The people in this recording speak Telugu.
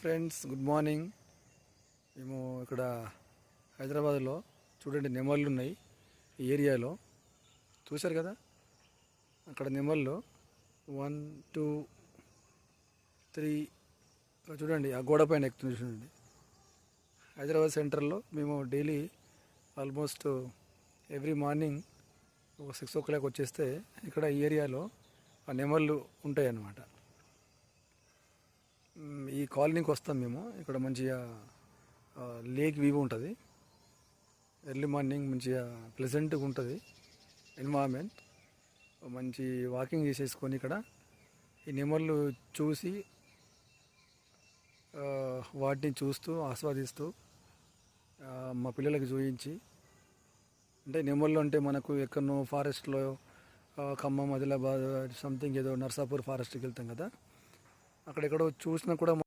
Friends, good morning. మేము ఇక్కడ హైదరాబాద్లో చూడండి నెమళ్ళు ఉన్నాయి ఈ ఏరియాలో. చూశారు కదా అక్కడ నెమళ్ళు 1 2 3 చూడండి ఆ గోడ పైన ఎక్కుతుంది చూడండి. హైదరాబాద్ సెంటర్లో మేము డైలీ ఆల్మోస్ట్ ఎవ్రీ మార్నింగ్ ఒక 6 o'clock వచ్చేస్తే ఇక్కడ ఈ ఏరియాలో ఆ నెమళ్ళు ఉంటాయి అన్నమాట. ఈ కాలనీకి వస్తాం మేము. ఇక్కడ మంచిగా లేక్ వ్యూ ఉంటుంది. ఎర్లీ మార్నింగ్ మంచిగా ప్లెజెంట్గా ఉంటుంది ఎన్వైరన్మెంట్. మంచి వాకింగ్ చేసేసుకొని ఇక్కడ ఈ నెమళ్ళు చూసి వాటిని చూస్తూ ఆస్వాదిస్తూ మా పిల్లలకి చూపించి, అంటే నెమళ్ళు అంటే మనకు ఎక్కడనో ఫారెస్ట్లో ఖమ్మం, ఆదిలాబాద్ సంథింగ్ ఏదో నర్సాపూర్ ఫారెస్ట్కి వెళ్తాం కదా, అక్కడెక్కడో చూసినా కూడా